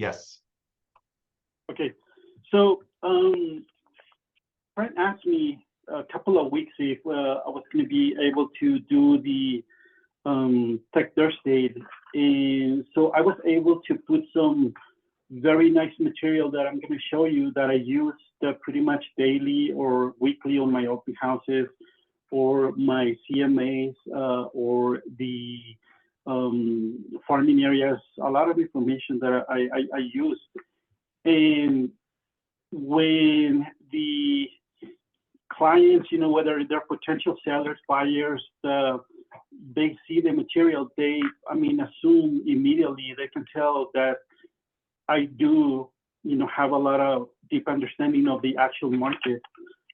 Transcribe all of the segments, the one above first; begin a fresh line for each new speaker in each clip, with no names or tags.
Yes.
Okay. So Frank asked me a couple of weeks if I was going to be able to do the Tech Thursday, and so I was able to put some very nice material that I'm going to show you that I use pretty much daily or weekly on my open houses or my CMAs or the farming areas, a lot of information that I use. And when the clients, you know, whether they're potential sellers, buyers, they see the material, they, I mean, assume immediately, they can tell that I do, you know, have a lot of deep understanding of the actual market.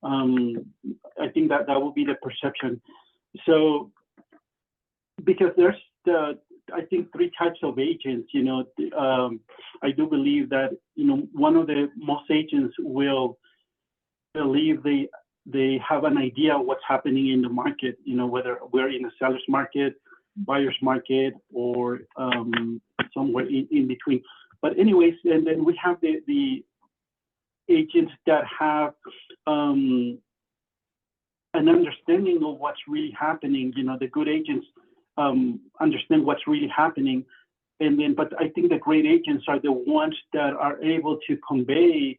I think that will be the perception. So, because there's I think 3 types of agents, you know, I do believe that, you know, one of the most agents will believe they have an idea of what's happening in the market, you know, whether we're in a seller's market, buyer's market, or somewhere in between. But anyways, and then we have the agents that have an understanding of what's really happening. You know, the good agents understand what's really happening. And then, but I think the great agents are the ones that are able to convey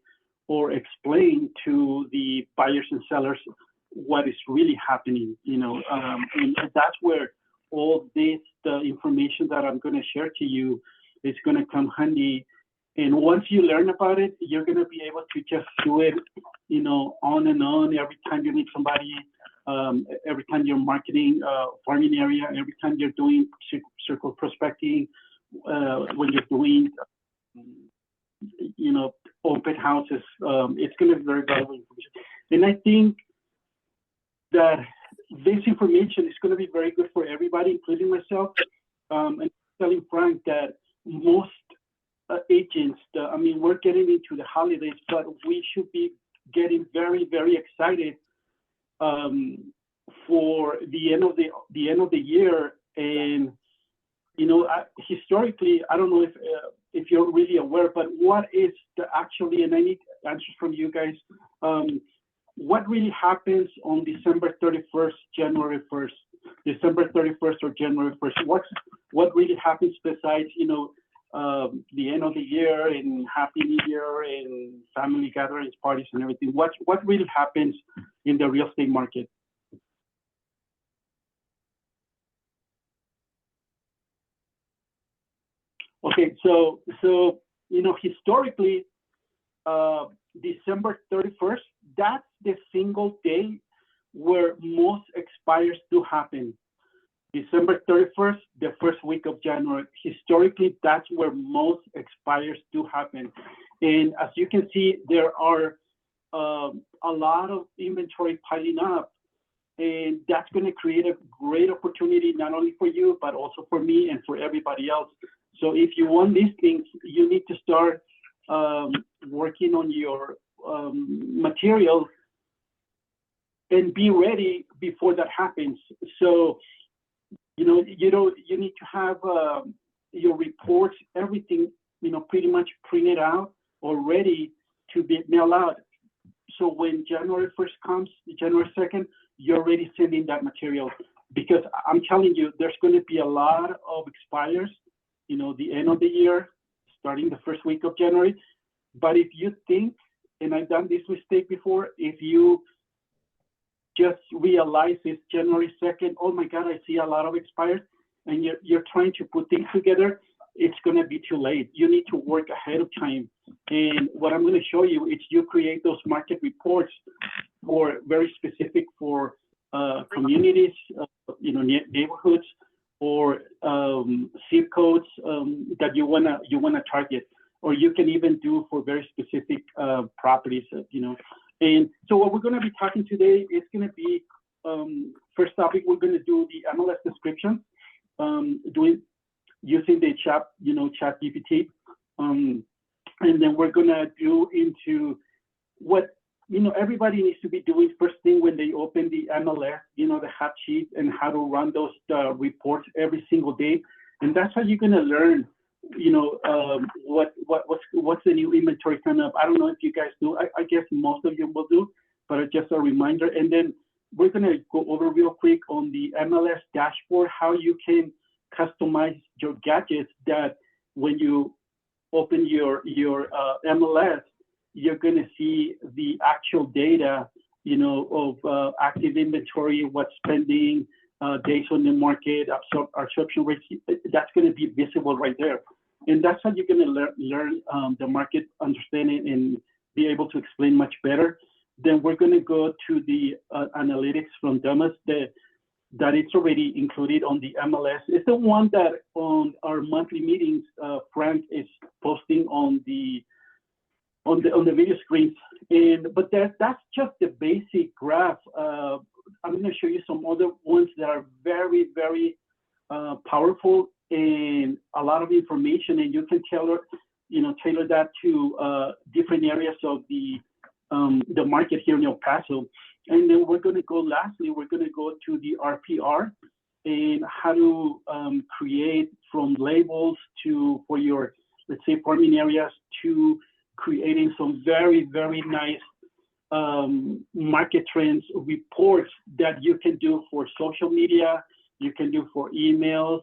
or explain to the buyers and sellers what is really happening, you know, and that's where all this, the information that I'm going to share to you is going to come handy. And once you learn about it, you're going to be able to just do it, you know, on and on. Every time you meet somebody, every time you're marketing farming area, every time you're doing circle prospecting, when you're doing, you know, open houses, it's going to be very valuable information. And I think that this information is going to be very good for everybody, including myself. And telling Frank that most agents, I mean, we're getting into the holidays, but we should be getting very, very excited for the end of the year. And you know, historically, I don't know if you're really aware, but what is actually, and I need answers from you guys, what really happens on December 31st, January 1st, December 31st or January 1st? What really happens besides, you know, the end of the year and Happy New Year and family gatherings, parties and everything? What really happens in the real estate market? Okay, so you know, historically, December 31st, that's the single day where most expires do happen. December 31st, the first week of January. Historically, that's where most expires do happen. And as you can see, there are a lot of inventory piling up. And that's going to create a great opportunity, not only for you, but also for me and for everybody else. So if you want these things, you need to start working on your material and be ready before that happens. So, you know, you need to have your reports, everything, you know, pretty much printed out or ready to be mailed out. So when January 1st comes, January 2nd, you're already sending that material, because I'm telling you, there's going to be a lot of expires, you know, the end of the year, starting the first week of January. But if you think, and I've done this mistake before, if you just realize it's January 2nd, oh my God, I see a lot of expires, and you're trying to put things together, it's going to be too late. You need to work ahead of time. And what I'm going to show you is you create those market reports for very specific for communities, you know, neighborhoods, or zip codes that you wanna target, or you can even do for very specific properties, you know. And so what we're going to be talking today is going to be first topic. We're going to do the MLS description, using the chat GPT, and then we're going to do into what, you know, everybody needs to be doing first thing when they open the MLS, you know, the hot sheet, and how to run those reports every single day. And that's how you're going to learn what's the new inventory coming up. I don't know if you guys do. I guess most of you will do, but just a reminder. And then we're gonna go over real quick on the MLS dashboard, how you can customize your gadgets that when you open your MLS, you're gonna see the actual data, of active inventory, what's pending, days on the market, absorption rates. That's gonna be visible right there. And that's how you're gonna learn the market, understand it, and be able to explain much better. Then we're gonna go to the analytics from Domus that it's already included on the MLS. It's the one that on our monthly meetings, Frank is posting on the video screens. But that's just the basic graph. I'm going to show you some other ones that are very, very powerful and a lot of information, and you can tailor that to different areas of the market here in El Paso. And then we're going to go, lastly, we're going to go to the RPR and how to create from labels for your, let's say, farming areas, to creating some very, very nice market trends reports that you can do for social media, you can do for emails,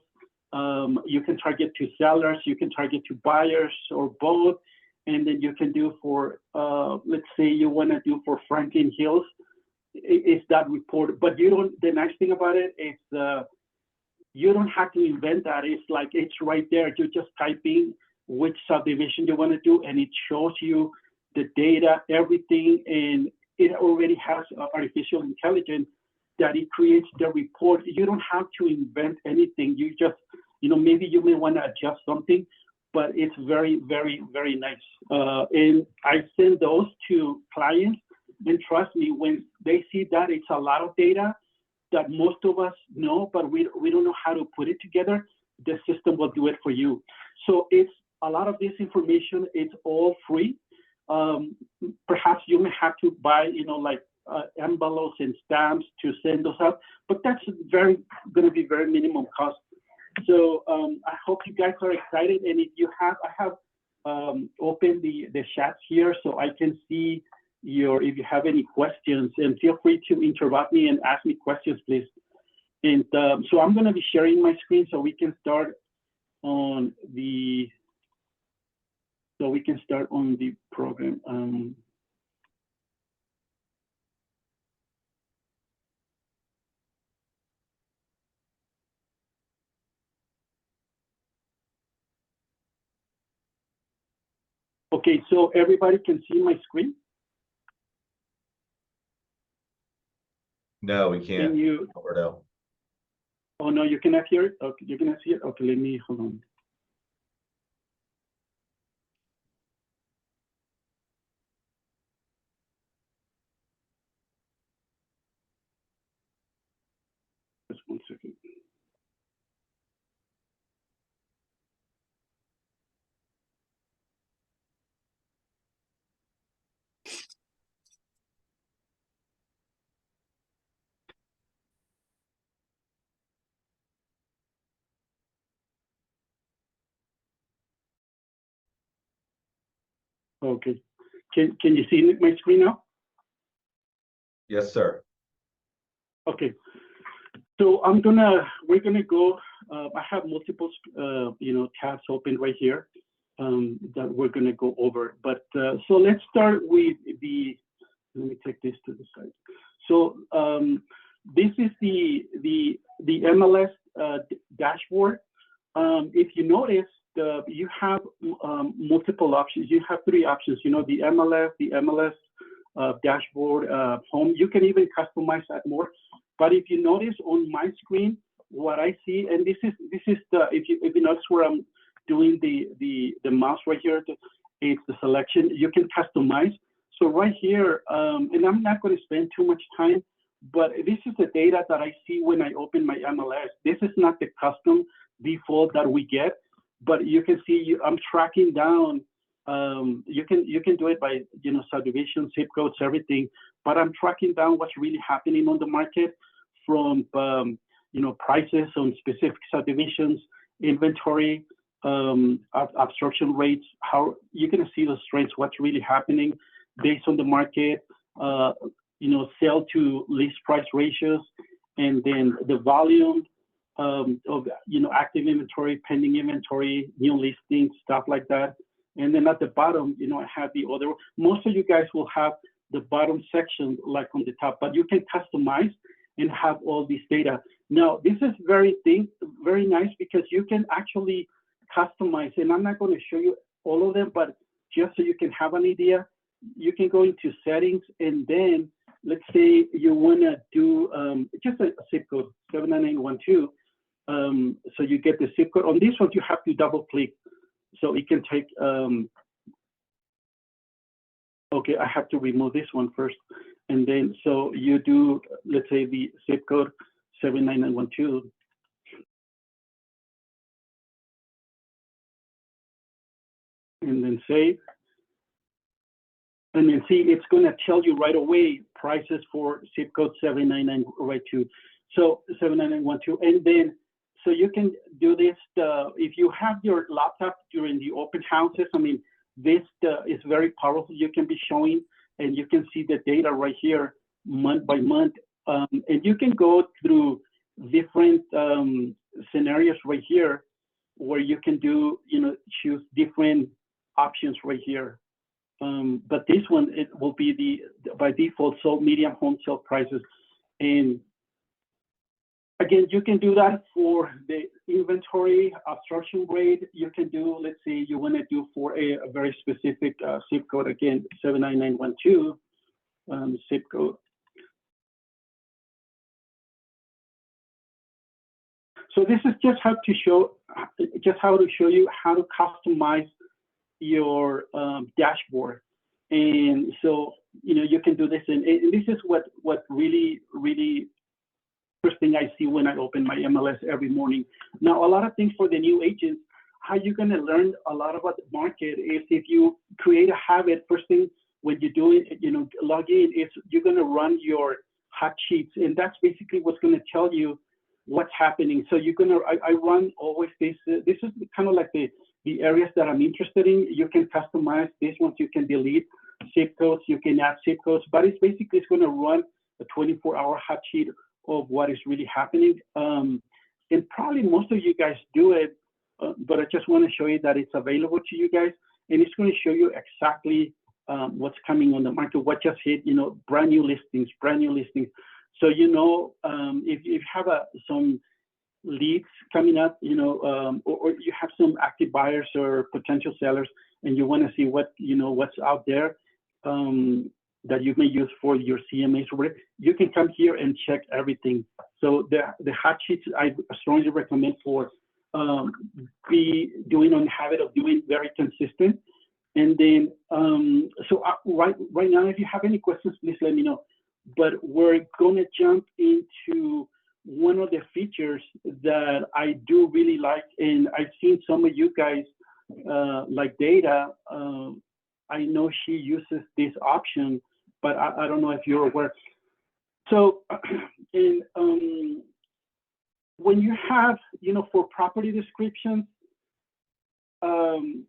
you can target to sellers, you can target to buyers, or both. And then you can do for, let's say you want to do for Franklin Hills, it's that report. But the nice thing about it is you don't have to invent that. It's like, it's right there. You're just typing which subdivision you want to do, and it shows you the data, everything, and it already has artificial intelligence that it creates the report. You don't have to invent anything. You just, maybe you may want to adjust something, but it's very, very, very nice. And I send those to clients, and trust me, when they see that it's a lot of data that most of us know, but we don't know how to put it together, the system will do it for you. So it's a lot of this information, it's all free. Perhaps you may have to buy, envelopes and stamps to send those out, but that's going to be very minimum cost. So I hope you guys are excited. And if you have, I have opened the chat here so I can see if you have any questions, and feel free to interrupt me and ask me questions, please. And so I'm going to be sharing my screen so we can start on the program. Okay, so everybody can see my screen?
No, we can't.
Can you?
Alberto.
Oh, no, you cannot hear it? Okay, you cannot see it? Okay, hold on. Just 1 second. Okay. Can you see my screen now?
Yes, sir.
Okay. So we're gonna go. I have multiple, tabs open right here that we're gonna go over. But so let's start with let me take this to the side. So this is the MLS dashboard. If you notice, you have multiple options. You have 3 options. The MLS dashboard, home. You can even customize that more. But if you notice on my screen, what I see, and this is if you notice where I'm doing the mouse right here, it's the selection. You can customize. So right here, and I'm not going to spend too much time, but this is the data that I see when I open my MLS. This is not the custom default that we get, but you can see I'm tracking down. You can do it by subdivision, zip codes, everything. But I'm tracking down what's really happening on the market, from prices on specific subdivisions, inventory, absorption rates, how you're going to see those trends, what's really happening based on the market, sell to lease price ratios, and then the volume of active inventory, pending inventory, new listings, stuff like that. And then at the bottom, I have the other. Most of you guys will have the bottom section like on the top, but you can customize and have all this data. Now, this is very nice because you can actually customize, and I'm not going to show you all of them, but just so you can have an idea, you can go into settings, and then let's say you want to do just a zip code 79912. So you get the zip code. On this one, you have to double click, so it can take. Okay, I have to remove this one first, and then so you do, let's say the zip code 79912. And then save. And then see, it's going to tell you right away prices for zip code 79912. So 79912. And then, so you can do this. If you have your laptop during the open houses, I mean, this is very powerful. You can be showing, and you can see the data right here, month by month. And you can go through different scenarios right here where you can do, choose different options right here. But this one, it will be by default, sold medium home sale prices. And again, you can do that for the inventory absorption rate. You can do, let's say you want to do for a very specific zip code, again, 79912 zip code. So this is just how to show you how to customize your dashboard. And so, you can do this, and this is what really first thing I see when I open my MLS every morning. Now, a lot of things for the new agents, how you're going to learn a lot about the market is if you create a habit, first thing when you do it, log in, is you're going to run your hot sheets, and that's basically what's going to tell you what's happening. So you're going to, I run always this is kind of like the areas that I'm interested in. You can customize these ones, you can delete zip codes, you can add zip codes, but it's going to run a 24-hour hot sheet of what is really happening. And probably most of you guys do it, but I just want to show you that it's available to you guys, and it's going to show you exactly what's coming on the market, what just hit, brand new listings. So, if you have some leads coming up, or you have some active buyers or potential sellers, and you want to see what's out there that you may use for your CMAs or whatever, you can come here and check everything. So the hot sheets I strongly recommend for be doing on habit of doing very consistent. And then right now, if you have any questions, please let me know. But we're going to jump into one of the features that I do really like, and I've seen some of you guys like Data. I know she uses this option, but I don't know if you're aware. So, when you have, for property descriptions, I'm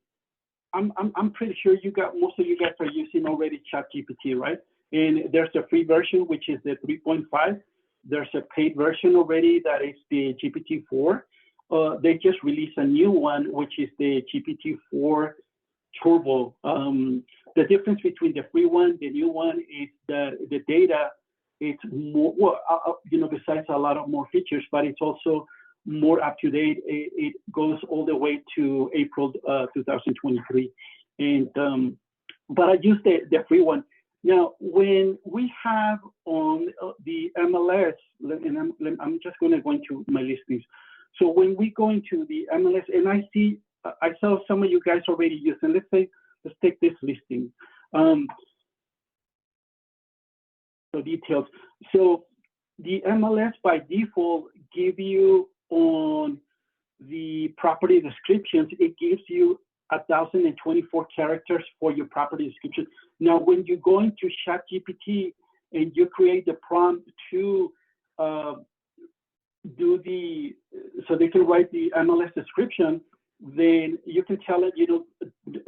pretty sure most of you guys are using already ChatGPT, right? And there's a free version, which is the 3.5. There's a paid version already that is the GPT-4. They just released a new one, which is the GPT-4 Turbo. The difference between the free one, the new one, is that the data, it's more, besides a lot of more features, but it's also more up to date. It goes all the way to April 2023. And but I use the free one. Now, when we have on the MLS, and I'm just going to go into my listings. So when we go into the MLS, and I saw some of you guys already using, let's take this listing. So details. So the MLS by default give you on the property descriptions, it gives you 1,024 characters for your property description. Now, when you go into ChatGPT and you create the prompt to so they can write the MLS description, then you can tell it,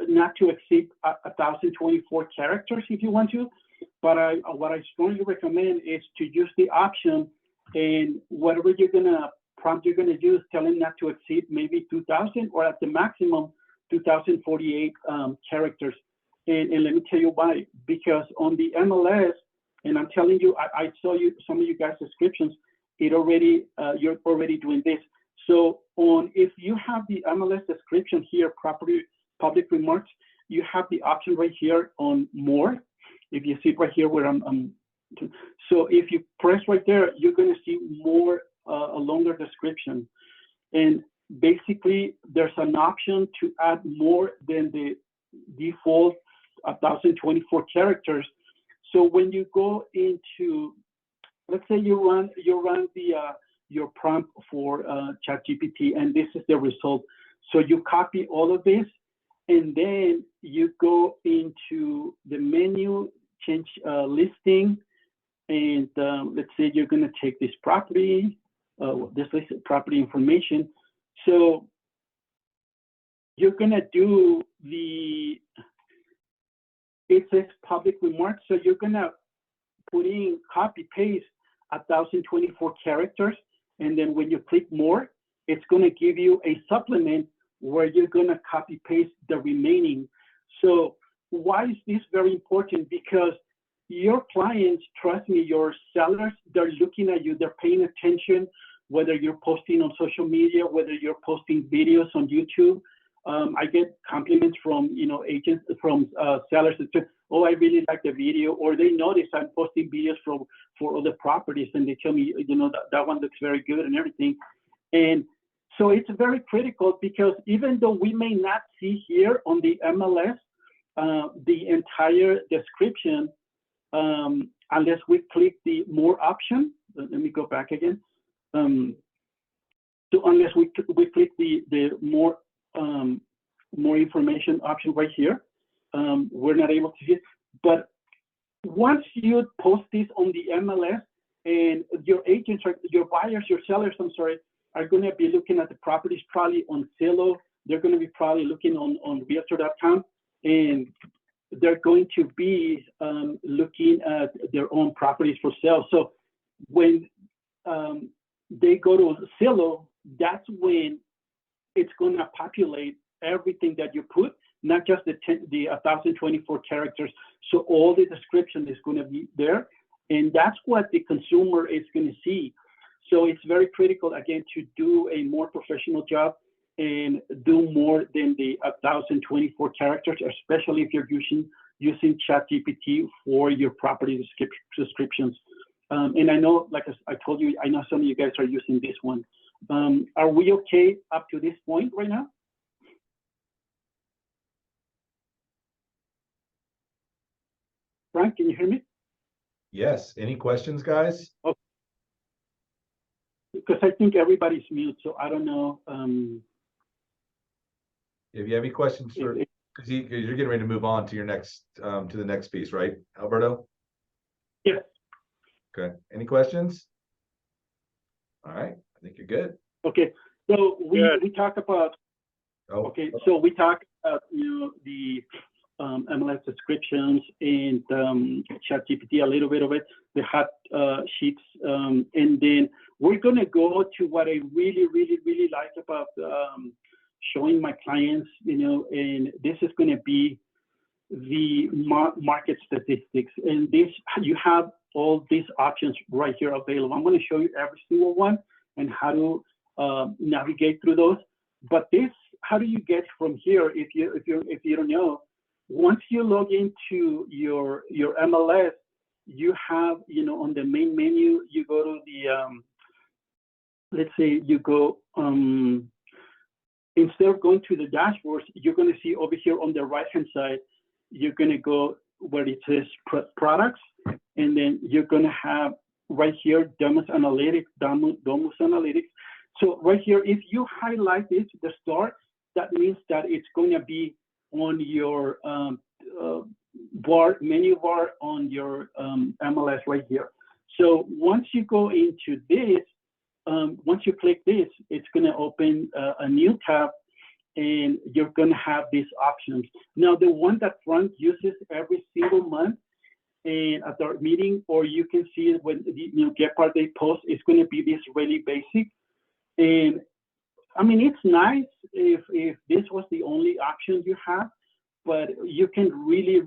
not to exceed 1,024 characters if you want to. But what I strongly recommend is to use the option, and whatever prompt you're gonna use, tell it not to exceed maybe 2,000 or at the maximum 2,048 characters. And let me tell you why. Because on the MLS, and I'm telling you, I saw some of you guys' descriptions, you're already doing this. So if you have the MLS description here, public remarks, you have the option right here on more. If you see right here where so if you press right there, you're going to see more, a longer description. And basically, there's an option to add more than the default 1,024 characters. So when you go into, let's say you run your prompt for ChatGPT, and this is the result. So you copy all of this, and then you go into the menu, change listing, and let's say you're going to take this property, this list property information. So you're going to do it says public remarks. So you're going to put in copy paste 1,024 characters. And then when you click more, it's going to give you a supplement where you're going to copy paste the remaining. So why is this very important? Because your clients, trust me, your sellers, they're looking at you, they're paying attention, whether you're posting on social media, whether you're posting videos on YouTube. I get compliments from, agents, from sellers that say, oh, I really like the video, or they notice I'm posting videos for other properties, and they tell me, that one looks very good and everything. And so it's very critical, because even though we may not see here on the MLS the entire description, unless we click the more option. Let me go back again. So unless we click the more information option right here, we're not able to see it. But once you post this on the MLS, and your agents, your buyers, your sellers, are going to be looking at the properties probably on Zillow. They're going to be probably looking on Realtor.com, and they're going to be looking at their own properties for sale. So when they go to Zillow, that's when it's going to populate everything that you put, not just the 1,024 characters. So all the description is going to be there, and that's what the consumer is going to see. So it's very critical, again, to do a more professional job and do more than the 1,024 characters, especially if you're using ChatGPT for your property descriptions. And I know, like I told you, I know some of you guys are using this one. Are we okay up to this point right now? Frank, can you hear me?
Yes. Any questions, guys?
Okay. Because I think everybody's mute, so I don't know.
If you have any questions, because you're getting ready to move on to your next to the next piece, right, Alberto?
Yes.
Okay. Any questions? All right. I think you're good.
Okay. So we talk about.
Oh.
Okay. So we talk about the MLS descriptions and ChatGPT, a little bit of it, the hot sheets, and then we're going to go to what I really, really, really like about showing my clients, and this is going to be the market statistics. And this, you have all these options right here available. I'm going to show you every single one and how to navigate through those. But this, how do you get from here if you don't know? Once you log into your MLS, you have, on the main menu, you go to the, let's say you go, instead of going to the dashboards, you're going to see over here on the right-hand side, you're going to go where it says products, and then you're going to have right here, Domus Analytics. So right here, if you highlight this, the star, that means that it's going to be on your menu bar on your MLS right here. So once you go into this, once you click this, it's going to open a new tab, and you're gonna have these options. Now, the one that Frank uses every single month and at our meeting, or you can see it when the Get Part Day post, is gonna be this really basic. And I mean, it's nice if this was the only option you have, but you can really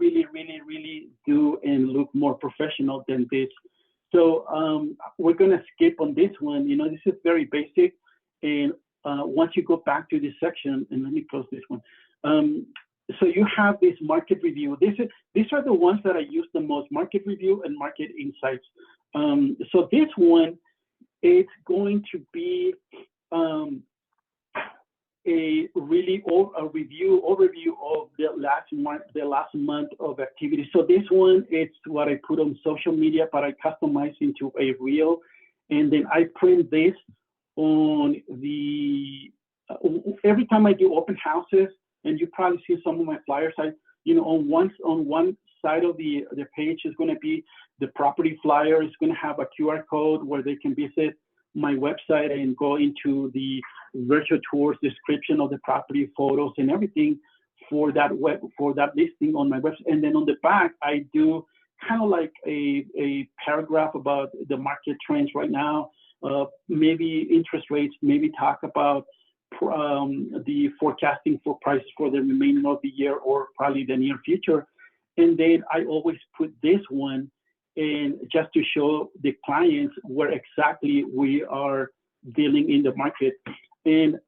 do and look more professional than this. So we're gonna skip on this one. You know, this is very basic. And once you go back to this section, and let me close this one. So you have this market review. These are the ones that I use the most: market review and market insights. So this one, it's going to be a overview of the last month of activity. So this one, it's what I put on social media, but I customize into a reel, and then I print this on the every time I do open houses, and you probably see some of my flyers. On one side of the page is going to be the property flyer. It's going to have a QR code where they can visit my website and go into the virtual tours, description of the property, photos, and everything for that listing on my website. And then on the back, I do kind of like a paragraph about the market trends right now, maybe interest rates, maybe talk about the forecasting for prices for the remainder of the year or probably the near future. And then I always put this one in just to show the clients where exactly we are dealing in the market. And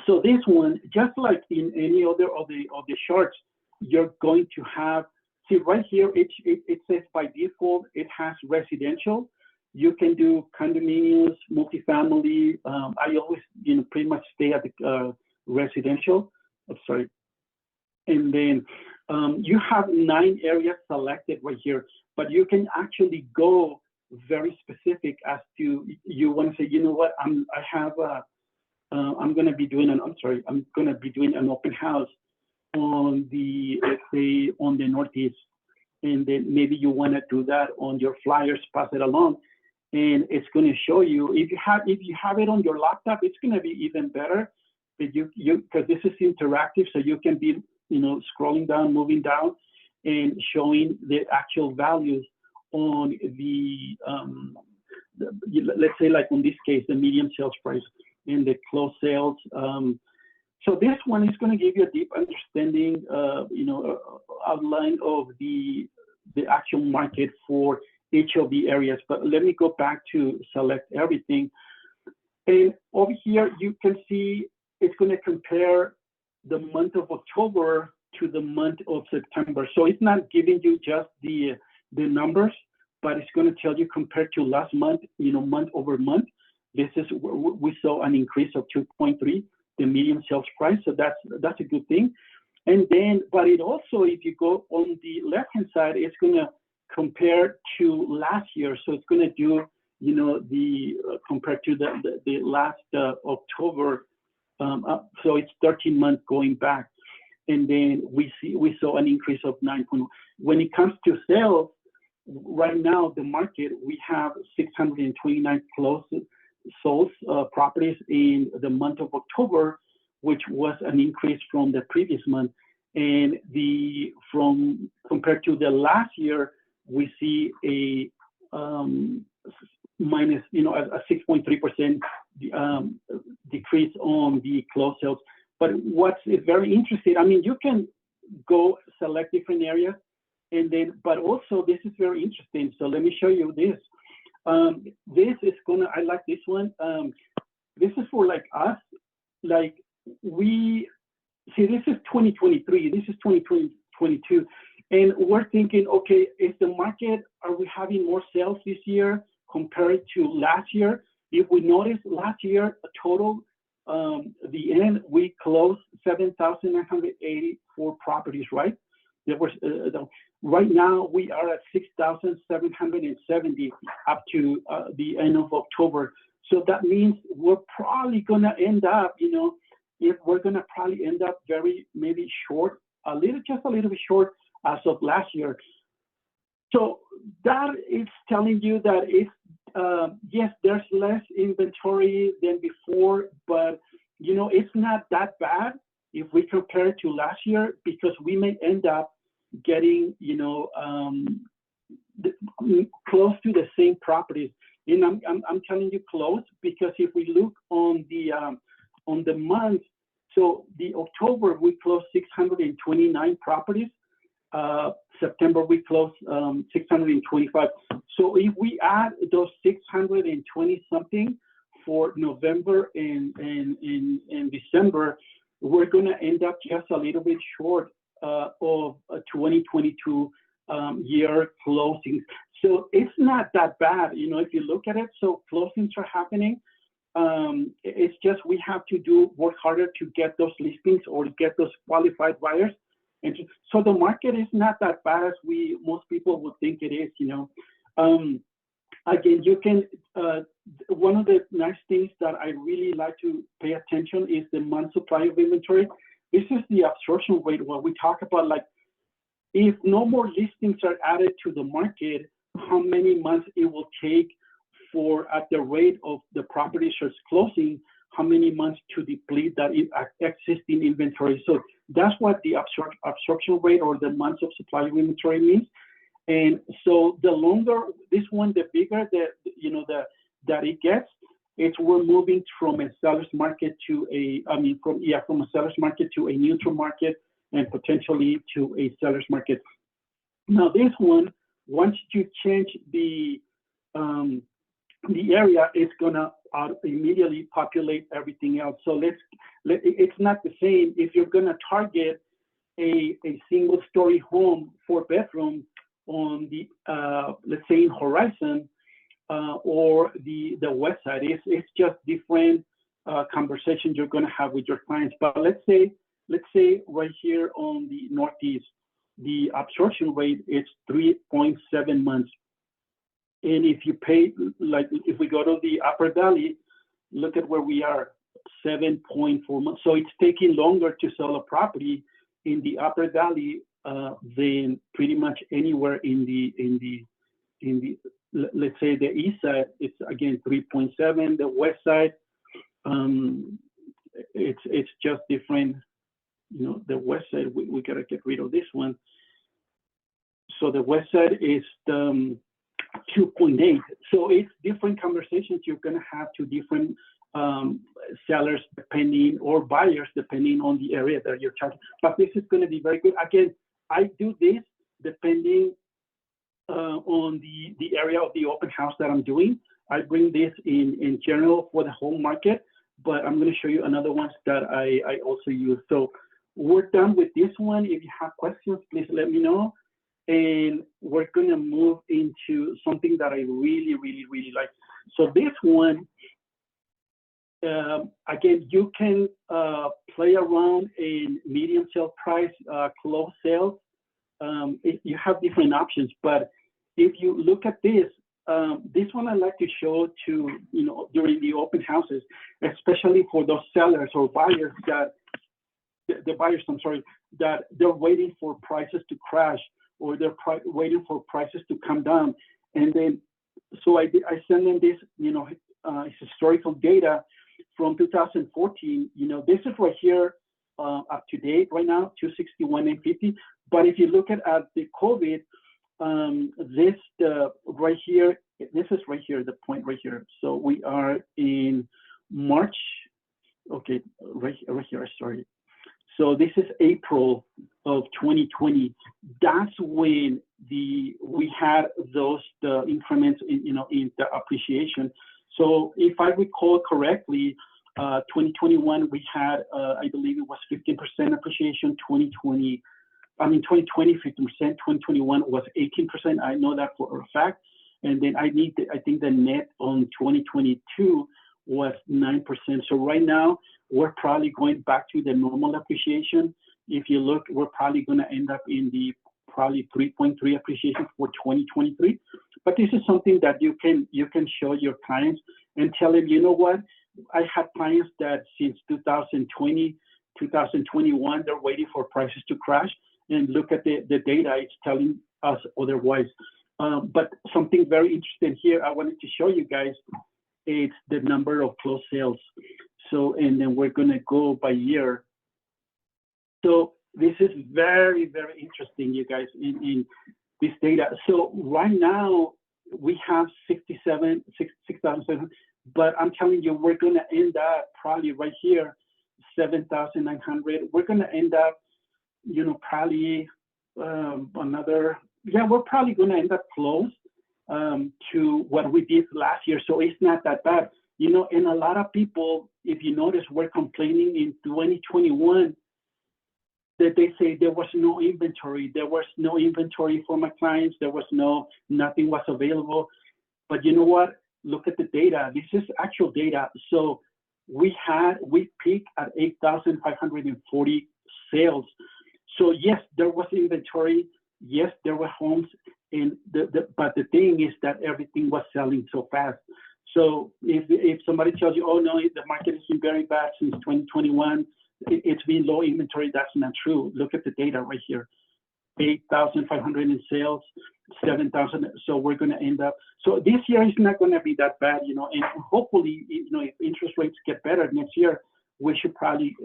so this one, just like in any other of the charts, you're going to have, see right here, it says by default, it has residential. You can do condominiums, multifamily. I always, pretty much stay at the residential. I'm sorry. And then you have 9 areas selected right here, but you can actually go very specific as to, you want to say, you know what, I'm going to be doing an open house on the, let's say, on the Northeast. And then maybe you want to do that on your flyers, pass it along. And it's going to show you, if you have it on your laptop, it's going to be even better. But because this is interactive, so you can be, scrolling down, moving down, and showing the actual values on the let's say, like in this case, the median sales price and the closed sales. So this one is going to give you a deep understanding, outline of the actual market for each of the areas. But let me go back to select everything. And over here, you can see it's going to compare the month of October to the month of September. So it's not giving you just the numbers, but it's going to tell you compared to last month, month over month. This is, we saw an increase of 2.3, the median sales price. So that's a good thing. And then, but it also, if you go on the left-hand side, it's going to compare to last year. So it's going to do, compared to the last October. So it's 13 months going back. And then we saw an increase of 9. When it comes to sales, right now, the market, we have 629 sold properties in the month of October, which was an increase from the previous month. And compared to the last year, we see a minus, a 6.3% decrease on the closed sales. But what's very interesting, I mean, you can go select different areas, and then, but also this is very interesting. So let me show you this. This is I like this one. This is for like us, like we, see, this is 2023, this is 2022. And we're thinking, okay, is the market, are we having more sales this year compared to last year? If we notice last year, a total, the end, we closed 7,984 properties, right? There was, right now, we are at 6,770 up to the end of October. So that means we're probably going to end up, if we're going to probably end up maybe short, just a little bit short as of last year. So that is telling you that it's, yes, there's less inventory than before, but it's not that bad. if we compare it to last year, because we may end up getting, close to the same properties. And I'm telling you close, because if we look on the month, so the October we closed 629 properties. September we closed 625. So if we add those 620 something for November and December, we're going to end up just a little bit short of a 2022 year closings. So it's not that bad, if you look at it. So closings are happening. It's just we have to work harder to get those listings or get those qualified buyers. And so the market is not that bad as most people would think it is. Again, you can. One of the nice things that I really like to pay attention is the month supply of inventory. This is the absorption rate where we talk about, like, if no more listings are added to the market, how many months it will take for, at the rate of the property just closing, how many months to deplete that existing inventory. So that's what the absorption rate or the months of supply of inventory means. And so the longer this one, the bigger that it gets, we're moving from a seller's market to from a seller's market to a neutral market, and potentially to a seller's market. Now this one, once you change the area, it's gonna immediately populate everything else. So it's not the same. If you're gonna target a single-story home, 4-bedroom on the let's say in Horizon or the West Side, it's just different conversations you're gonna have with your clients. But let's say right here on the Northeast, the absorption rate is 3.7 months. And if you pay, like if we go to the Upper Valley, look at where we are, 7.4 months. So it's taking longer to sell a property in the Upper Valley than pretty much anywhere in the let's say the East Side. It's again 3.7. The West Side, it's just different. The West Side, we gotta get rid of this one. So the West Side is 2.8. So it's different conversations you're gonna have to different sellers depending, or buyers depending on the area that you're targeting. But this is gonna be very good. Again, I do this depending on the area of the open house that I'm doing. I bring this in general for the whole market, but I'm gonna show you another ones that I also use. So we're done with this one. If you have questions, please let me know. And we're gonna move into something that I really, really, really like. So this one, again, you can play around in medium sale price, close sales. You have different options, but if you look at this one I like to show to, during the open houses, especially for those sellers or buyers that, that they're waiting for prices to crash, or they're waiting for prices to come down. And then, so I send them this, historical data from 2014. This is right here, up to date right now, 261 and 50. But if you look at the COVID, this right here, this is right here, the point right here. So we are in March. Okay, right here, sorry. So this is April of 2020. That's when we had the increments in the appreciation. So if I recall correctly, 2021 we had I believe it was 15% appreciation. 2020 15%. 2021 was 18%. I know that for a fact. And then I think the net on 2022 was 9%. So right now we're probably going back to the normal appreciation. If you look, we're probably going to end up in the probably 3.3 appreciation for 2023. But this is something that you can show your clients and tell them, you know what, I have clients that since 2020, 2021, they're waiting for prices to crash, and look at the data, it's telling us otherwise. But something very interesting here I wanted to show you guys, it's the number of closed sales. So, and then we're gonna go by year. So this is very, very interesting, you guys, in this data. So right now we have 6,700, but I'm telling you, we're going to end up probably right here, 7,900. We're going to end up, you know, probably we're probably going to end up close to what we did last year. So it's not that bad, you know. And a lot of people, if you notice, were complaining in 2021 that they say there was no inventory. There was no inventory for my clients. There was nothing was available. But you know what? Look at the data. This is actual data. So we peaked at 8,540 sales. So yes, there was inventory. Yes, there were homes, and but the thing is that everything was selling so fast. So if somebody tells you, oh no, the market has been very bad since 2021, it's been low inventory, that's not true. Look at the data right here. 8,500 in sales, 7,000. So we're going to end up. So this year is not going to be that bad, you know. And hopefully, you know, if interest rates get better next year, we should probably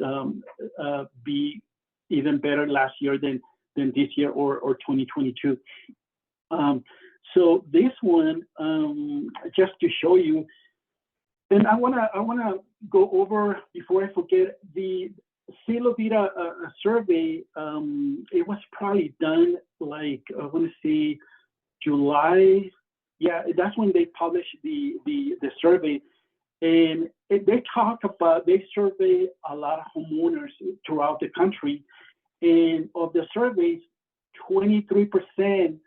be even better last year than this year or 2022. So this one, just to show you, and I wanna go over before I forget the Silo Vida survey. It was probably done like I want to say July. Yeah, that's when they published the survey, and they survey a lot of homeowners throughout the country, and of the surveys, 23%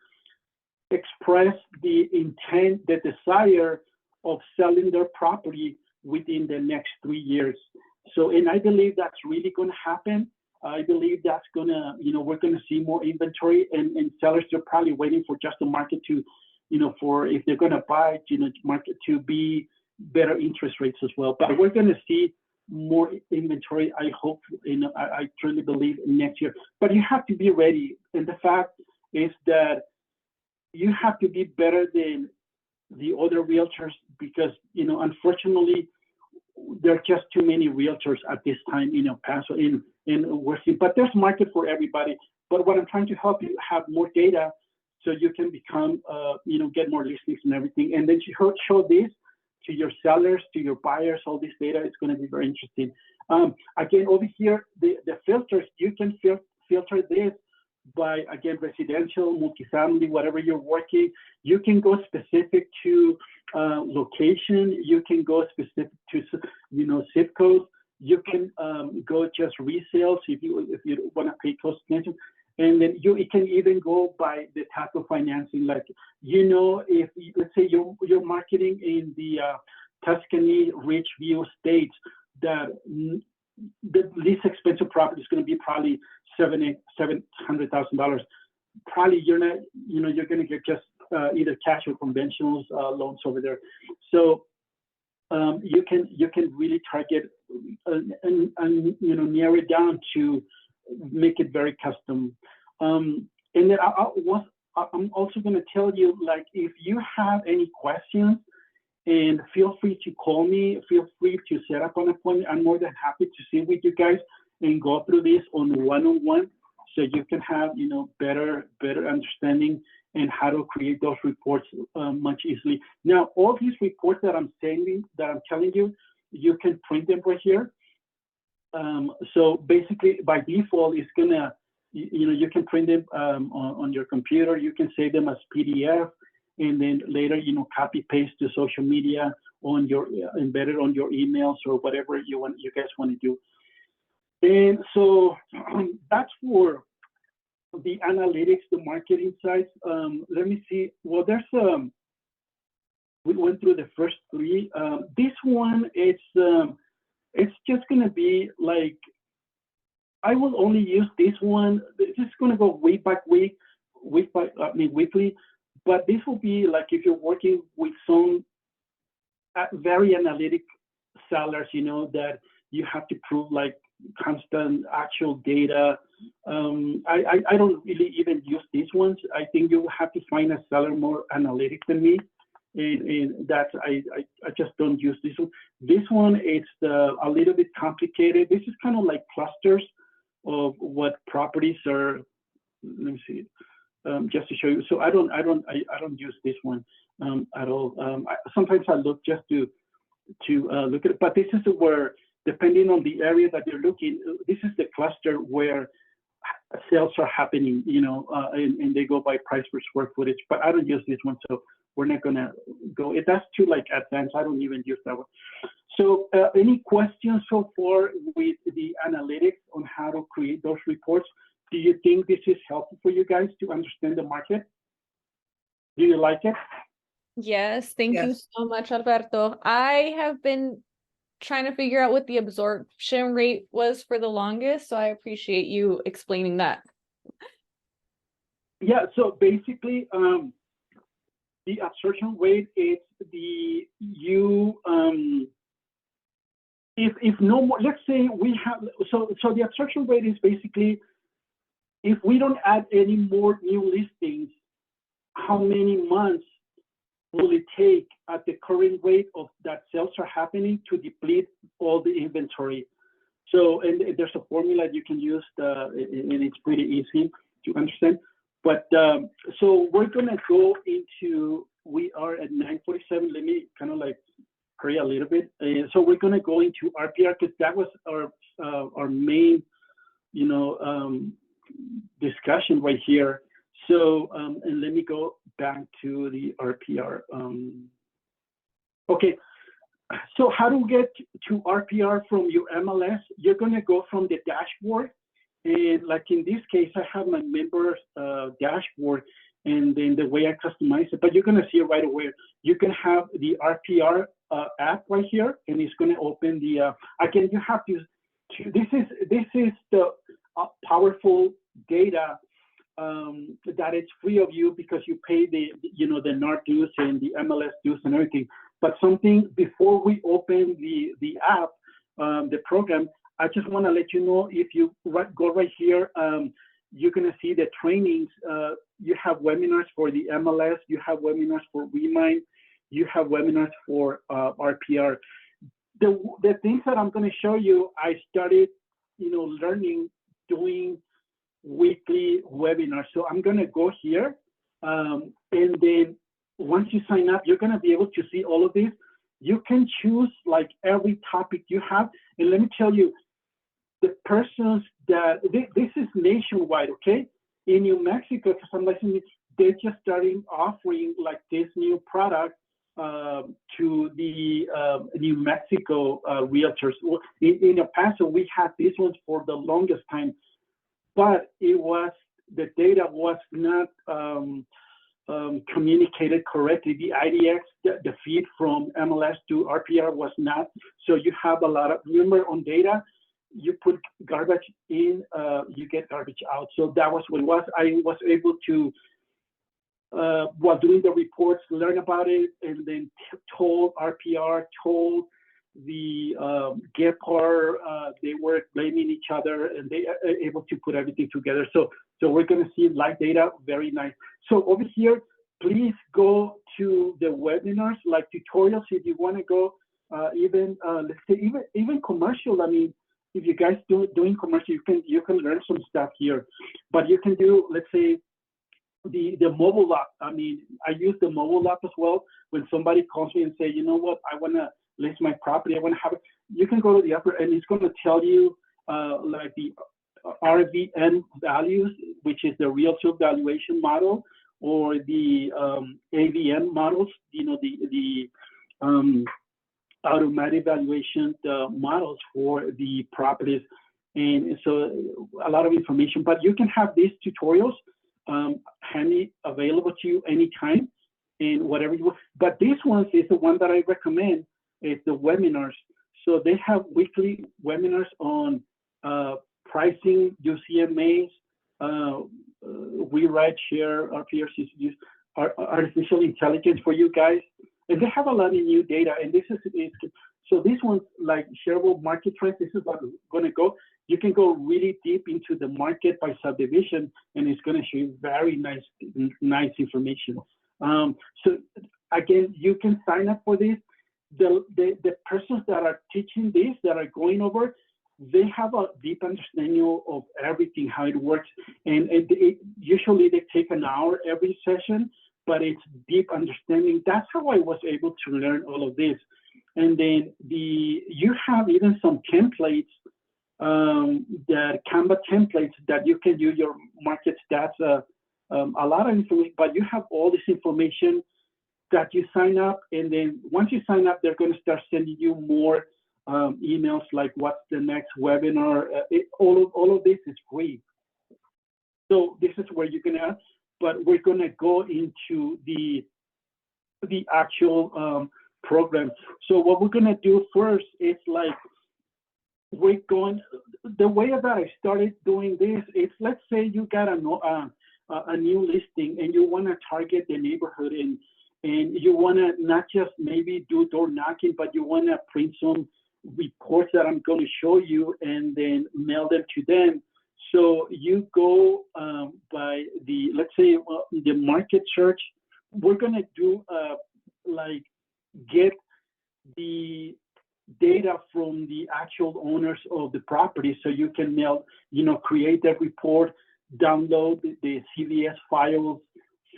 expressed the intent, the desire of selling their property within the next 3 years. So, and I believe that's really going to happen. I believe that's going to, you know, we're going to see more inventory, and sellers are probably waiting for just the market to, you know, for if they're going to buy, you know, market to be better interest rates as well. But we're going to see more inventory, I hope, you know, I truly believe next year. But you have to be ready. And the fact is that you have to be better than the other realtors because, you know, unfortunately, there are just too many realtors at this time in El Paso in working, but there's market for everybody. But what I'm trying to help you have more data so you can become, you know, get more listings and everything. And then you show this to your sellers, to your buyers, all this data. It's going to be very interesting. Again, over here, the filters, you can filter this by, again, residential, multifamily, whatever you're working. You can go specific to location. You can go specific to, you know, zip codes. You can go just resales if you want to pay close attention. And then it can even go by the type of financing. Like, you know, if let's say you're marketing in the Tuscany, Ridgeview states, that the least expensive property is going to be probably $700,000. Probably you're not, you know, you're going to get just either cash or conventional loans over there. So you can really target and you know, narrow it down to make it very custom. And then I'm also going to tell you, like, if you have any questions, and feel free to call me, feel free to set up an appointment. I'm more than happy to sit with you guys and go through this on one-on-one so you can have, you know, better understanding and how to create those reports much easily. Now, all these reports that I'm telling you, you can print them right here. So basically, by default, it's gonna, you know, you can print them on your computer. You can save them as PDF, and then later, you know, copy paste to social media on your embedded on your emails or whatever you guys want to do. And so that's for the analytics, the marketing sites. Let me see. Well, there's we went through the first three. This one, it's just gonna be like, I will only use this one. It's just gonna go week by week, weekly. But this will be like if you're working with some very analytic sellers, you know, that you have to prove like constant actual data. I don't really even use these ones. I think you have to find a seller more analytic than me. And that's, I just don't use this one. This one, it's a little bit complicated. This is kind of like clusters. of what properties are. Let me see, just to show you. So I don't use this one at all. Sometimes I look just to look at it, but this is where, depending on the area that you're looking, this is the cluster where sales are happening, you know, and they go by price per square footage. But I don't use this one, so we're not gonna go. That's too like advanced. I don't even use that one. So any questions so far with the analytics on how to create those reports? Do you think this is helpful for you guys to understand the market? Do you like it?
Yes, thank you so much, Alberto. I have been trying to figure out what the absorption rate was for the longest, so I appreciate you explaining that.
Yeah, so basically, the absorption rate is if no more, let's say we have, so the absorption rate is basically, if we don't add any more new listings, how many months will it take at the current rate of that sales are happening to deplete all the inventory? So, and there's a formula you can use, and it's pretty easy to understand. But so we're gonna go into, we are at 9:47. Let me kind of like hurry a little bit. So we're gonna go into RPR, because that was our main, you know, discussion right here. So, and let me go back to the RPR. Okay, so how to get to RPR from your MLS? You're gonna go from the dashboard, and like in this case, I have my members dashboard, and then the way I customize it, but you're gonna see it right away. You can have the RPR app right here, and it's gonna open the, again, you have to, this is the powerful data that it's free of you, because you pay the, you know, the NARC dues and the MLS dues and everything. But something before we open the app, the program, I just want to let you know, if you go right here, you're going to see the trainings. You have webinars for the MLS, you have webinars for Remind, you have webinars for RPR. The things that I'm going to show you, I started, you know, learning, doing weekly webinars. So I'm going to go here, and then once you sign up, you're going to be able to see all of this. You can choose like every topic you have, and let me tell you, the persons that this is nationwide, okay? In New Mexico, for some reason, they're just starting offering like this new product to the New Mexico realtors. In El Paso, we had these ones for the longest time, but the data was not communicated correctly. The IDX, the feed from MLS to RPR was not. So you have a lot of, remember on data, you put garbage in, you get garbage out. So that was what it was. I was able to, while doing the reports, learn about it, and then told RPR, told the GEPAR, they were blaming each other, and they are able to put everything together. So we're going to see live data, very nice. So over here, please go to the webinars, like tutorials, if you want to go, even let's say even commercial. I mean, if you guys doing commercial, you can learn some stuff here, but you can do, let's say, the mobile app. I mean, I use the mobile app as well. When somebody calls me and say, you know what, I want to list my property, I want to have it, you can go to the upper, and it's going to tell you like the RVN values, which is the realtor valuation model, or the AVM models, you know, the automatic valuation models for the properties. And so a lot of information, but you can have these tutorials handy, available to you anytime, and whatever you want. But this one is the one that I recommend, is the webinars. So they have weekly webinars on pricing, UCMAs, we write, share, RPR, artificial intelligence for you guys. And they have a lot of new data, and this is so this one's like shareable market trends. This is what we're going to go. You can go really deep into the market by subdivision, and it's going to show you very nice information. So again, you can sign up for this. The persons that are teaching this, that are going over, they have a deep understanding of everything, how it works. And usually they take an hour every session, but it's deep understanding. That's how I was able to learn all of this. And then you have even some templates, the Canva templates that you can use your market stats, a lot of information, but you have all this information that you sign up. And then once you sign up, they're going to start sending you more emails like what's the next webinar. All of this is free. So this is where you can add, but we're going to go into the actual program. So what we're going to do first is like, the way that I started doing this is, let's say you got a new listing and you want to target the neighborhood, and you want to not just maybe do door knocking, but you want to print some reports that I'm going to show you and then mail them to them. So you go by let's say the market search. We're going to do like get the data from the actual owners of the property, so you can mail, create that report, download the CVS files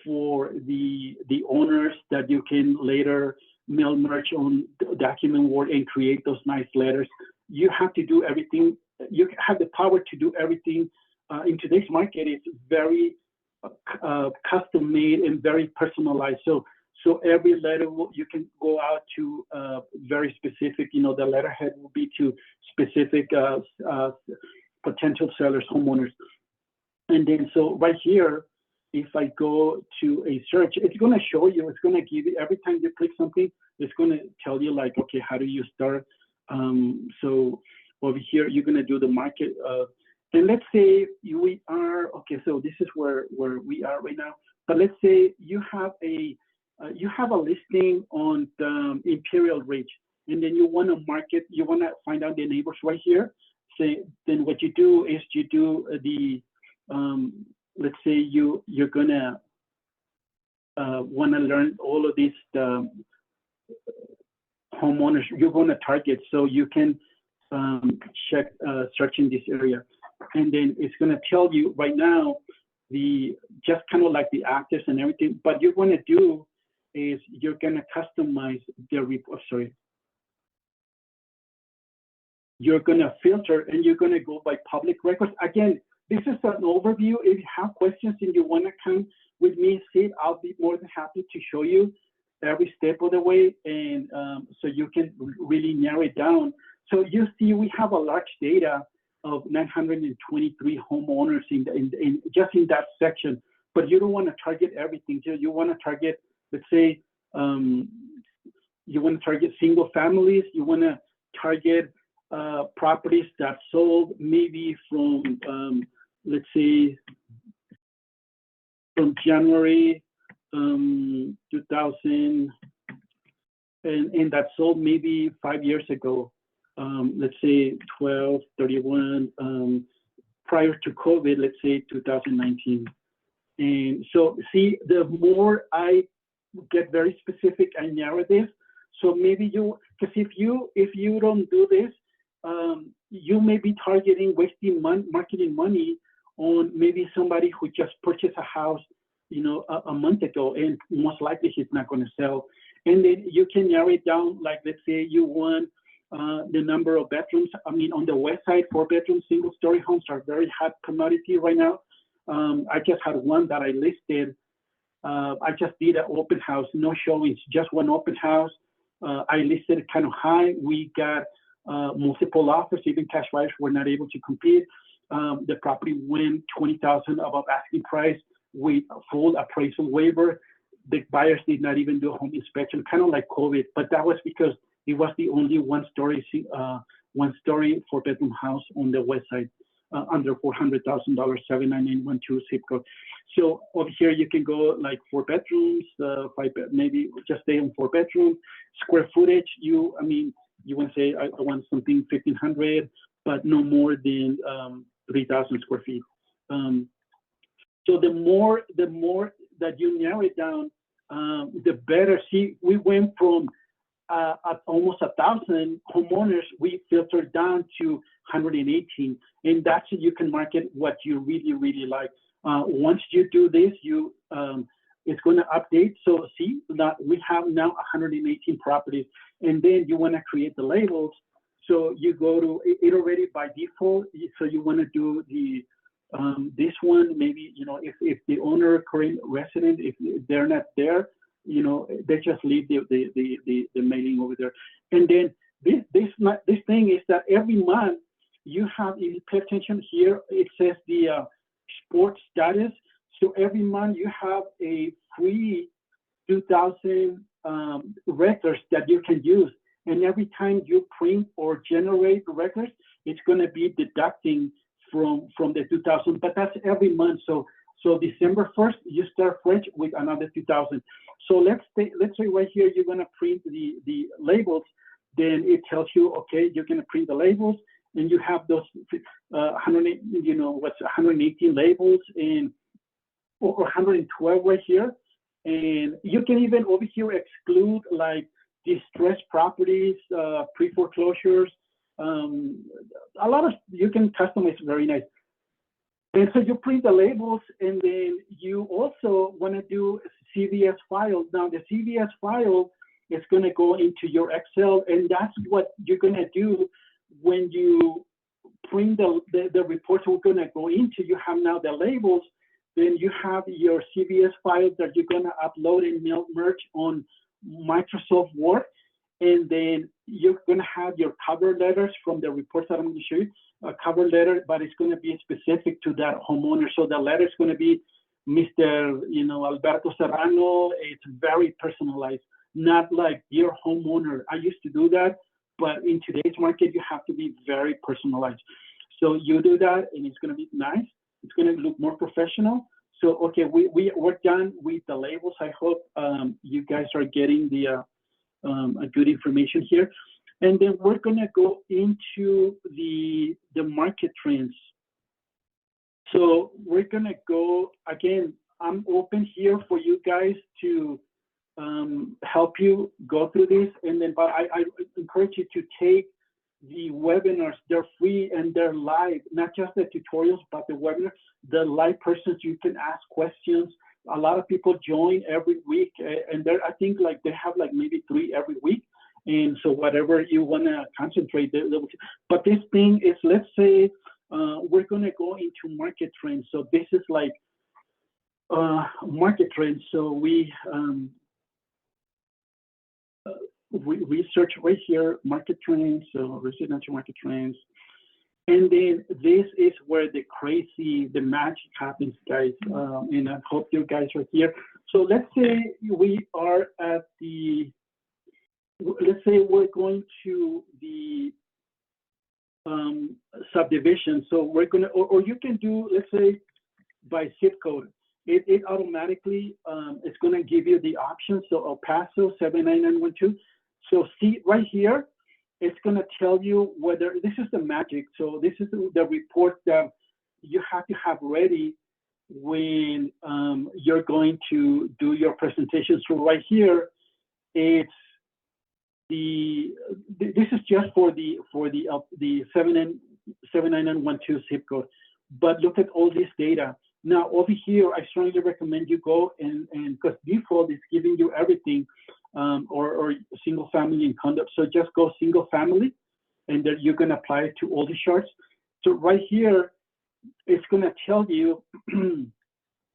for the owners that you can later mail merge on document Word and create those nice letters. You have to do everything. You have the power to do everything. In today's market, it's very custom made and very personalized. So every letter you can go out to very specific, the letterhead will be to specific potential sellers, homeowners. And then so right here, if I go to a search, it's going to show you, it's going to give you, every time you click something, it's going to tell you like, okay, how do you start? So over here, you're going to do the market. And let's say we are, okay, so this is where we are right now. But let's say you have a listing on the Imperial Ridge, and then you want to market, you want to find out the neighbors right here. Then what you do is you do the, let's say you're gonna want to learn all of these homeowners you're going to target, so you can check search in this area, and then it's going to tell you right now just kind of like the actors and everything. But you're going to do is you're going to customize the report. Sorry. You're going to filter, and you're going to go by public records. Again, this is an overview. If you have questions and you want to come with me, Sid, I'll be more than happy to show you every step of the way, and so you can really narrow it down. So you see, we have a large data of 923 homeowners in just in that section. But you don't want to target everything. You want to target, let's say, you want to target single families. You want to target properties that sold maybe from, let's say, from January 2000, and that sold maybe 5 years ago. Let's say 12/31, prior to COVID, let's say 2019. And so see, the more I get very specific and narrow this, so maybe because if you don't do this, you may be wasting marketing money on maybe somebody who just purchased a house, a month ago, and most likely he's not going to sell. And then you can narrow it down, like let's say you want the number of bedrooms. I mean, on the west side, 4-bedroom single-story homes are very hot commodity right now. I just had one that I listed. I just did an open house, no showings, just one open house. I listed it kind of high. We got multiple offers. Even cash buyers were not able to compete. The property went $20,000 above asking price with a full appraisal waiver. The buyers did not even do a home inspection, kind of like COVID, but that was because it was the only one-story 4-bedroom house on the west side, under $400,000, 79912 zip code. So over here you can go like 4 bedrooms, maybe just stay on 4-bedroom. Square footage, you want to say I want something 1,500, but no more than 3,000 square feet. So the more that you narrow it down, the better. See, we went from at almost 1,000 homeowners, we filtered down to 118, and that's it. You can market what you really, really like. Once you do this, you it's going to update. So see that we have now 118 properties, and then you want to create the labels. So you go to it already by default. So you want to do the this one, maybe, you know, if the owner, current resident, if they're not there, you know, they just leave the mailing over there. And then this thing is that every month you have, if you pay attention here, it says the sports status. So every month you have a free 2,000 records that you can use. And every time you print or generate records, it's going to be deducting from the 2,000, but that's every month. So December 1st, you start fresh with another 2,000. So let's say right here, you're going to print the labels. Then it tells you, okay, you're going to print the labels, and you have those 118 labels or 112 right here. And you can even over here exclude like distressed properties, pre-foreclosures. A lot of, you can customize very nice. And so you print the labels, and then you also want to do CVS files. Now the CVS file is going to go into your Excel, and that's what you're going to do when you print the reports we're going to go into. You have now the labels, then you have your CVS files that you're going to upload and merge on Microsoft Word. And then you're going to have your cover letters from the reports that I'm going to show you, a cover letter, but it's going to be specific to that homeowner. So the letter is going to be Mr. Alberto Serrano. It's very personalized, not like dear homeowner. I used to do that, but in today's market, you have to be very personalized. So you do that, and it's going to be nice. It's going to look more professional. So, okay, we're done with the labels. I hope you guys are getting the a good information here. And then we're going to go into the market trends. So we're going to go, again, I'm open here for you guys to help you go through this. And then, but I encourage you to take the webinars. They're free and they're live, not just the tutorials, but the webinars, the live persons. You can ask questions. A lot of people join every week, and I think like they have like maybe 3 every week. And so whatever you want to concentrate, but this thing is, let's say we're going to go into market trends. So this is like market trends. So we research right here, market trends, so residential market trends. And then this is where the magic happens, guys. And I hope you guys are here. So let's say we are at let's say we're going to the subdivision. So we're going to, or you can do, let's say by zip code. It automatically is going to give you the option. So El Paso 79912. So see right here, it's going to tell you whether, this is the magic. So this is the report that you have to have ready when you're going to do your presentation. So right here, it's this is just for the 79912 zip code. But look at all this data. Now over here, I strongly recommend you go and because default is giving you everything, or single family and condo. So just go single family, and then you're gonna apply it to all the charts. So right here, it's gonna tell you,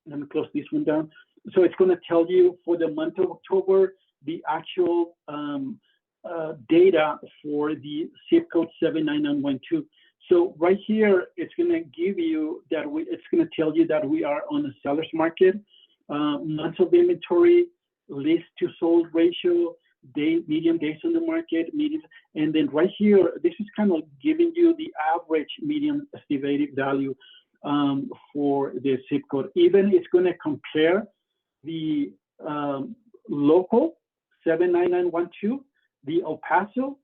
let me close this one down. So it's gonna tell you for the month of October, the actual data for the zip code 79912. So right here, it's going to give you that it's going to tell you that we are on a seller's market, months of inventory, list to sold ratio, median days on the market, and then right here, this is kind of giving you the average median estimated value for the zip code. Even it's going to compare the local 79912, the El Paso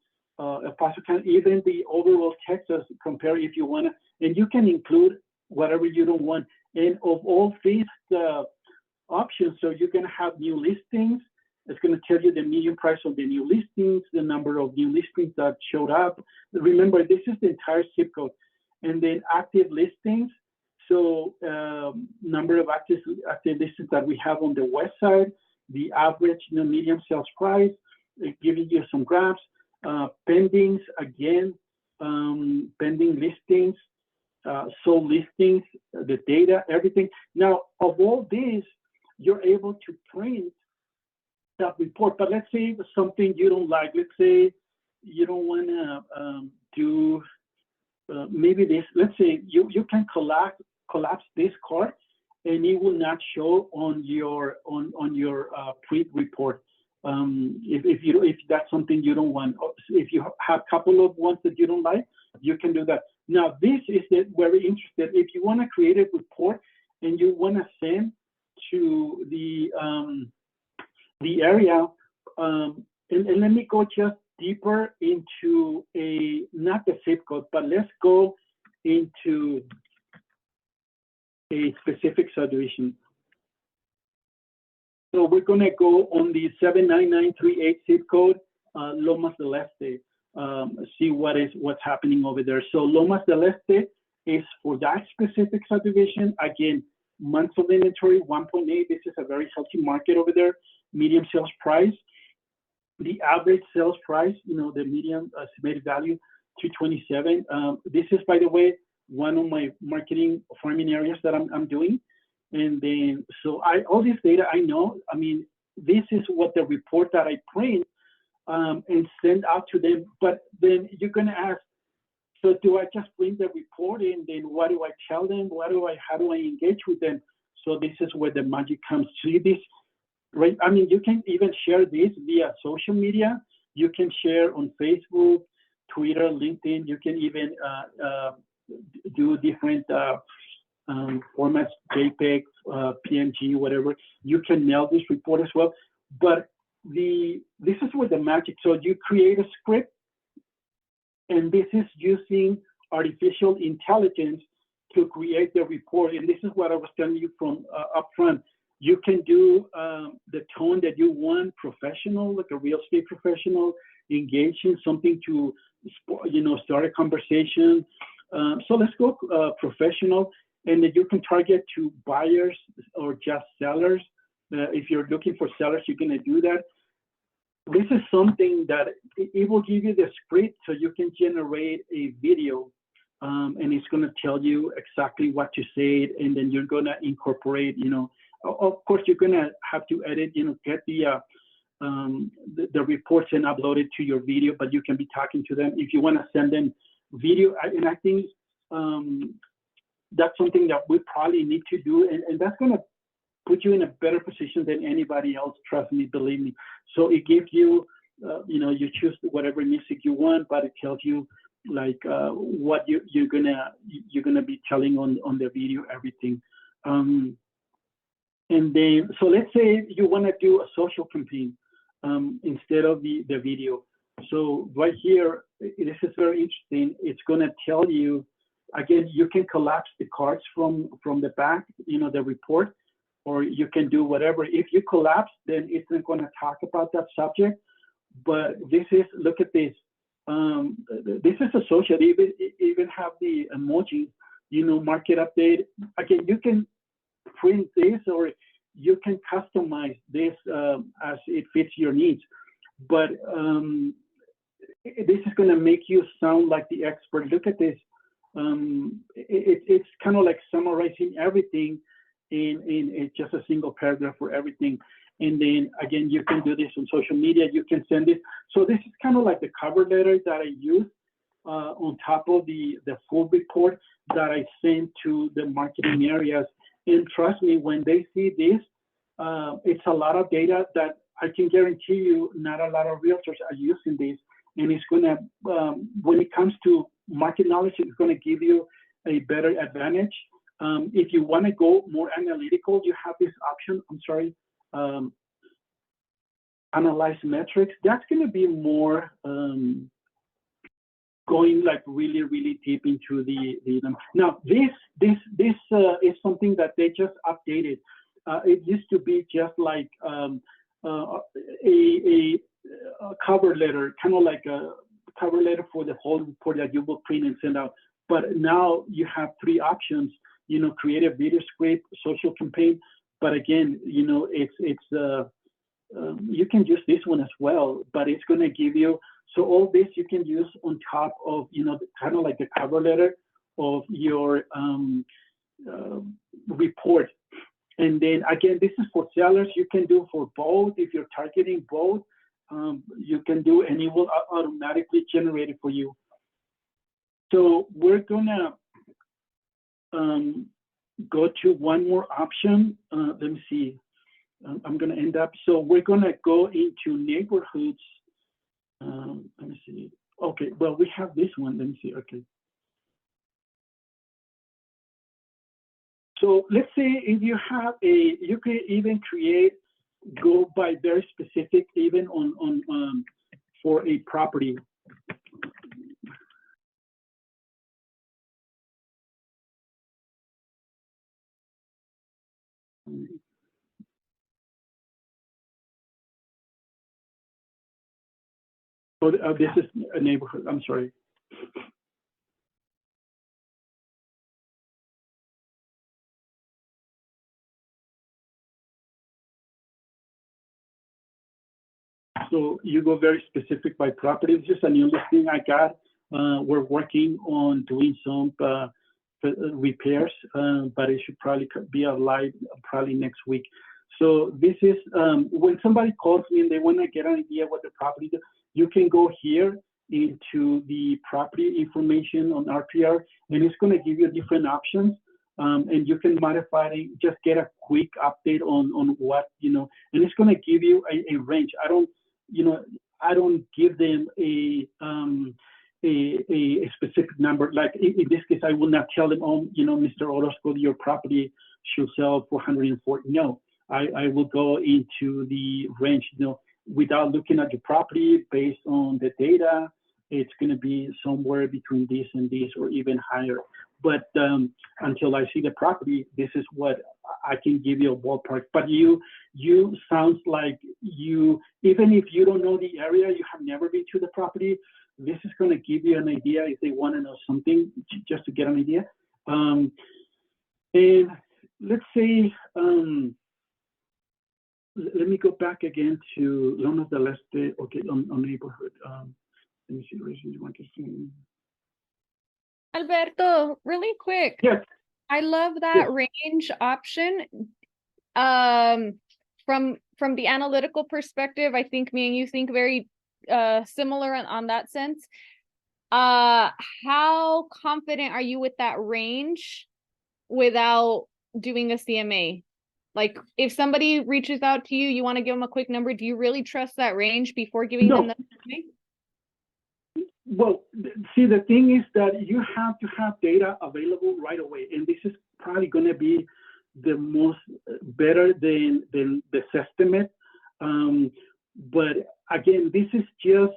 County, even the overall Texas, compare if you want to, and you can include whatever you don't want. And of all these options, so you can have new listings, It's going to tell you the median price of the new listings, the number of new listings that showed up. Remember, this is the entire zip code. And then active listings. So number of active listings that we have on the west side, the average median sales price, giving you some graphs, pendings, again, pending listings, sold listings, the data, everything. Now, of all this, you're able to print that report. But let's say something you don't like. Let's say you don't want to do maybe this. Let's say you can collapse this card, and it will not show on your print report. If that's something you don't want, if you have a couple of ones that you don't like, you can do that. Now, this is very interesting. If you want to create a report and you want to send to the area, and let me go just deeper into not the zip code, but let's go into a specific subdivision. So we're going to go on the 79938 zip code, Lomas del Este, see what's happening over there. So Lomas del Este is for that specific subdivision. Again, months of inventory, 1.8. This is a very healthy market over there. Medium sales price. The average sales price, the median estimated value, 227. This is, by the way, one of my marketing farming areas that I'm doing. And then, so all this data I know, I mean, this is what the report that I print and send out to them. But then you're going to ask, so do I just print the report and then what do I tell them? How do I engage with them? So this is where the magic comes. See this, right? I mean, you can even share this via social media. You can share on Facebook, Twitter, LinkedIn. You can even do different formats, JPEG, PNG, whatever. You can mail this report as well. But this is where the magic. So you create a script, and this is using artificial intelligence to create the report. And this is what I was telling you from up front. You can do the tone that you want, professional, like a real estate professional, engaging, something to start a conversation. So let's go professional, and then you can target to buyers or just sellers. If you're looking for sellers, you're going to do that. This is something that it will give you the script so you can generate a video, and it's going to tell you exactly what to say, and then you're going to incorporate, of course, you're going to have to edit, get the reports and upload it to your video, but you can be talking to them. If you want to send them video, and I think that's something that we probably need to do, and that's going to put you in a better position than anybody else. Trust me, believe me. So it gives you, you choose whatever music you want, but it tells you like what you're gonna be telling on the video, everything. And then, so let's say you want to do a social campaign instead of the video. So right here, this is very interesting. It's going to tell you, again, you can collapse the cards from the back, the report, or you can do whatever. If you collapse, then it's not going to talk about that subject. But this is, look at this. This is a social, even have the emojis, market update. Again, you can print this or you can customize this as it fits your needs. But this is going to make you sound like the expert. Look at this. It's kind of like summarizing everything in just a single paragraph for everything. And then again, you can do this on social media. You can send it. So this is kind of like the cover letter that I use on top of the full report that I send to the marketing areas. And trust me, when they see this, it's a lot of data that I can guarantee you not a lot of realtors are using this. And it's going to, when it comes to market knowledge, it's going to give you a better advantage. If you want to go more analytical, you have this option, analyze metrics. That's going to be more going like really, really deep into the now this is something that they just updated. It used to be just like a cover letter, kind of like a cover letter for the whole report that you will print and send out. But now you have 3 options, you know, create a video script, social campaign. But again, you know, you can use this one as well, but it's going to give you, so all this you can use on top of, you know, kind of like the cover letter of your report. And then again, this is for sellers. You can do for both. If you're targeting both, you can do, and it will automatically generate it for you. So we're gonna go to one more option. Let me see. I'm gonna end up. So we're gonna go into neighborhoods. Let me see. Okay. Well, we have this one. Let me see. Okay. So let's say if you have you can even go by very specific, even on for a property. So this is a neighborhood. I'm sorry. So you go very specific by property. It's just a new listing I got. We're working on doing some repairs, but it should probably be live probably next week. So this is when somebody calls me and they want to get an idea what the property is, you can go here into the property information on RPR, and it's going to give you different options. And you can modify it, just get a quick update on what, you know, and it's going to give you a range. I don't give them a specific number. Like in this case, I will not tell them, oh, you know, Mr. Orozco, your property should sell for 140. No, I will go into the range, you know, without looking at your property based on the data. It's going to be somewhere between this and this, or even higher. But until I see the property, this is what I can give you a ballpark. But you sounds like you, even if you don't know the area, you have never been to the property, this is going to give you an idea if they want to know something, just to get an idea. And let's say, let me go back again to Lomas del Este, okay, on neighborhood. Let me see, you want to see.
Alberto, really quick.
Yes.
I love that range option. From the analytical perspective, I think me and you think very similar on that sense. How confident are you with that range without doing a CMA? Like if somebody reaches out to you, you want to give them a quick number, do you really trust that range before giving them the CMA?
Well, see, the thing is that you have to have data available right away, and this is probably going to be the most better than this estimate. But again, this is just,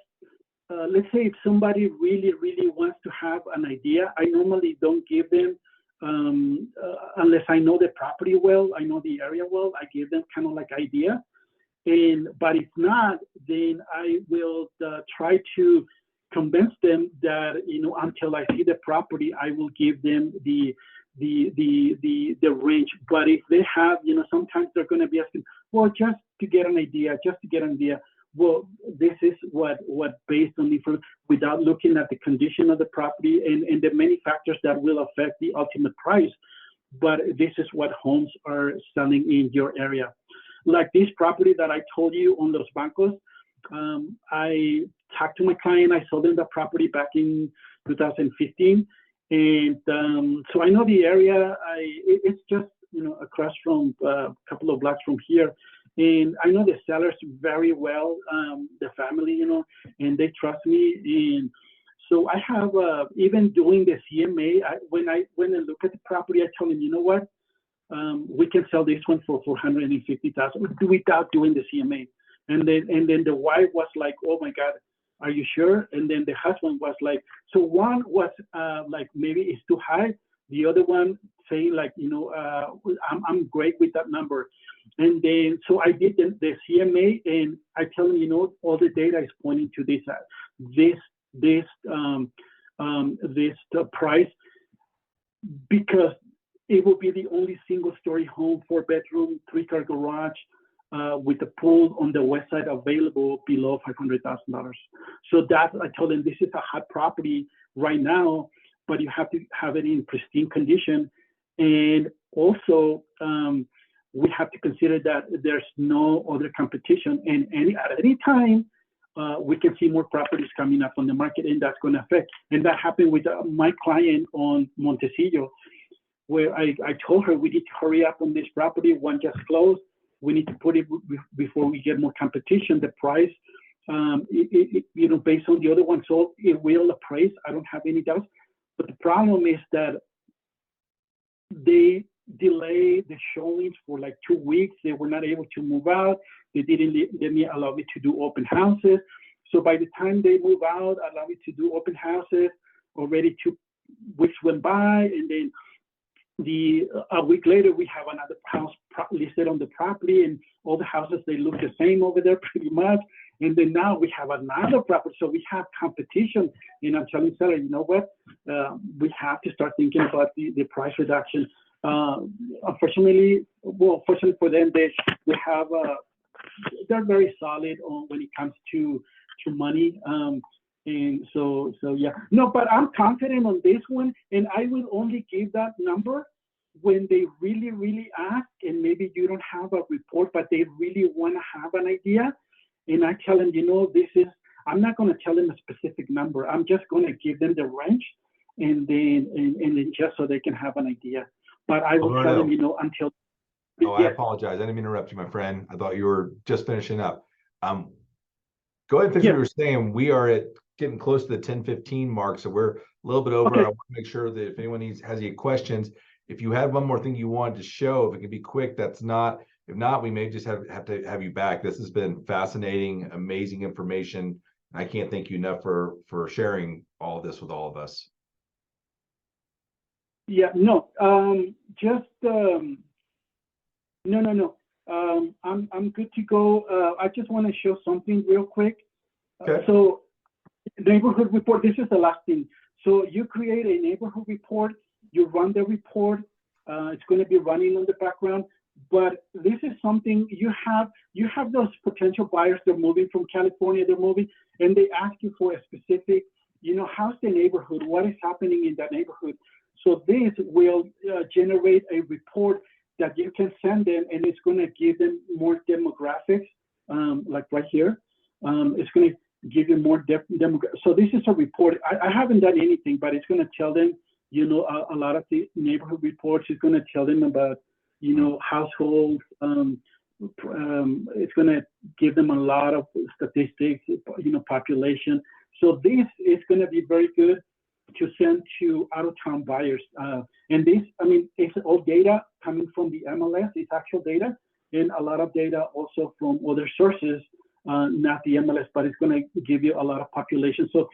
let's say if somebody really wants to have an idea, I normally don't give them, unless I know the property well, I know the area well, I give them kind of like idea. But if not, then I will try to convince them that, you know, until I see the property, I will give them the range. But if they have, you know, sometimes they're going to be asking, well, just to get an idea. Well, this is what based on different, without looking at the condition of the property and the many factors that will affect the ultimate price. But this is what homes are selling in your area. Like this property that I told you on Los Bancos, I talked to my client. I sold them the property back in 2015, and so I know the area. It's just, you know, across from a couple of blocks from here, and I know the sellers very well, the family, you know, and they trust me. And so I have even doing the CMA. When I went and look at the property, I told them, you know what, we can sell this one for $450,000 without doing the CMA. And then the wife was like, oh my God, are you sure? And then the husband was like, so one was like, maybe it's too high. The other one saying like, you know, I'm great with that number. And then, so I did the CMA, and I tell them, you know, all the data is pointing to this price, because it will be the only single-story home, 4-bedroom, 3-car garage, with a pool on the west side available below $500,000. So that, I told them, this is a hot property right now, but you have to have it in pristine condition. And also, we have to consider that there's no other competition, and at any time, we can see more properties coming up on the market, and that's going to affect. And that happened with my client on Montecillo, where I told her we need to hurry up on this property. One just closed. We need to put it before we get more competition. The price, you know, based on the other one, so it will appraise. I don't have any doubts. But the problem is that they delay the showings for like 2 weeks. They were not able to move out. They didn't allow me to do open houses. So by the time they move out, allow me to do open houses, already 2 weeks went by, and then a week later, we have another house listed on the property, and all the houses, they look the same over there pretty much. And then now we have another property, so we have competition. And I'm telling seller, you know what? We have to start thinking about the price reduction. Unfortunately, well, fortunately for them, they have they're very solid on when it comes to money. And so yeah, no, but I'm confident on this one, and I will only give that number when they really, really ask, and maybe you don't have a report, but they really want to have an idea. And I tell them, you know, I'm not going to tell them a specific number. I'm just going to give them the range, and then just so they can have an idea. But I will tell them, you know, until.
Oh, I apologize. I didn't mean to interrupt you, my friend. I thought you were just finishing up. Go ahead and finish what you were saying. We are getting close to the 10:15 mark, so we're a little bit over.
Okay.
I want to make sure that if anyone has any questions, if you had one more thing you wanted to show, if it can be quick, that's not. If not, we may just have to have you back. This has been fascinating, amazing information. I can't thank you enough for sharing all of this with all of us.
Yeah, no, no. I'm good to go. I just want to show something real quick.
Okay.
So neighborhood report, this is the last thing. So you create a neighborhood report, you run the report, it's going to be running on the background, but this is something you have those potential buyers, they're moving from California, and they ask you for a specific, you know, how's the neighborhood, what is happening in that neighborhood. So this will generate a report that you can send them, and it's going to give them more demographics, like right here. It's going to give you more demographics. So this is a report. I haven't done anything, but it's going to tell them, you know, a lot of the neighborhood reports. It's going to tell them about, you know, households. It's going to give them a lot of statistics, you know, population. So this is going to be very good to send to out-of-town buyers. And this, I mean, it's all data coming from the MLS, it's actual data, and a lot of data also from other sources, not the MLS, but it's going to give you a lot of population. So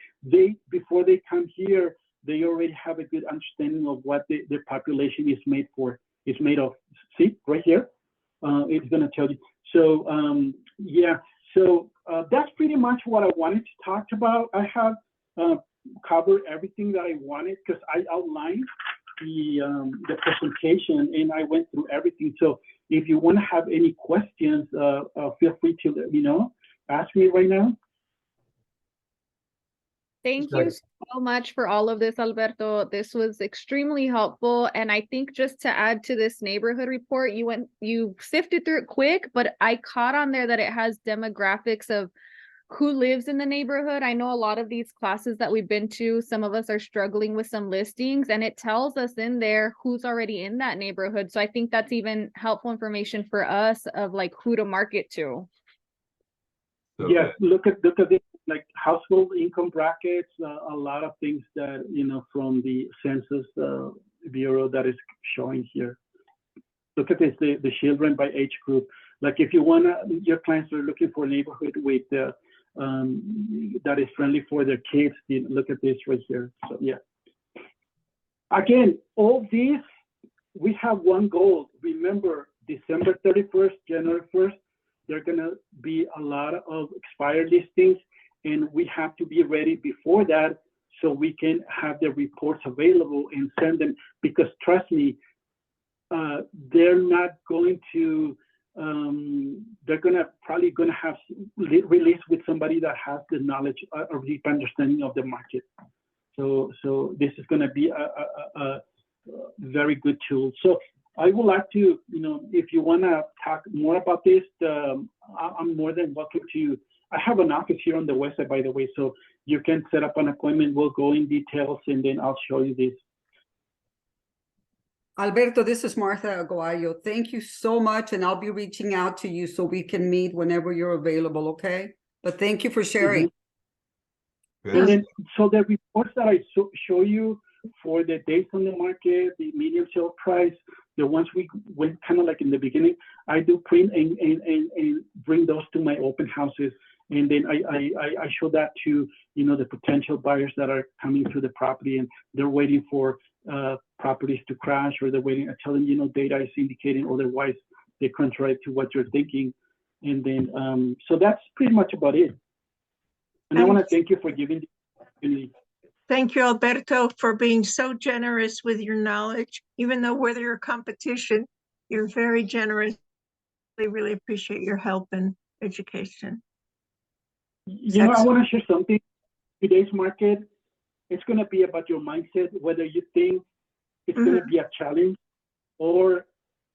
before they come here, they already have a good understanding of what their population is made of. See, right here, it's going to tell you. So, yeah, so that's pretty much what I wanted to talk about. I have covered everything that I wanted because I outlined the presentation and I went through everything. So if you want to have any questions, feel free to let me know. Ask me right now.
Thank you so much for all of this, Alberto. This was extremely helpful. And I think just to add to this neighborhood report, you sifted through it quick, but I caught on there that it has demographics of who lives in the neighborhood. I know a lot of these classes that we've been to, some of us are struggling with some listings, and it tells us in there who's already in that neighborhood. So I think that's even helpful information for us of like who to market to.
Okay.
Yeah, look at this, like household income brackets, a lot of things that, you know, from the Census Bureau that is showing here. Look at this, the children by age group. Like if you want to, your clients are looking for a neighborhood with that is friendly for their kids, look at this right here. So yeah. Again, all these, we have one goal. Remember, December 31st, January 1st, there are gonna be a lot of expired listings, and we have to be ready before that so we can have the reports available and send them, because trust me, they're not going to, they're probably gonna have release with somebody that has the knowledge or deep understanding of the market. So this is gonna be a very good tool. So I would like to, if you wanna talk more about this, I'm more than welcome to. I have an office here on the west side, by the way, so you can set up an appointment. We'll go in details, and then I'll show you this.
Alberto, this is Martha Aguayo. Thank you so much, and I'll be reaching out to you so we can meet whenever you're available, okay? But thank you for sharing.
Mm-hmm. And then, so the reports that I show you for the days on the market, the median sale price, the ones we went kind of like in the beginning, I do print and bring those to my open houses. And then I show that to, the potential buyers that are coming to the property, and they're waiting for properties to crash, or they're waiting. I tell them, data is indicating otherwise, they contrary to what you're thinking. And then, so that's pretty much about it. And I want to thank you for giving the opportunity.
Thank you, Alberto, for being so generous with your knowledge. Even though we're your competition, you're very generous. We really appreciate your help and education.
I want to share something. Today's market, it's going to be about your mindset, whether you think it's going to be a challenge, or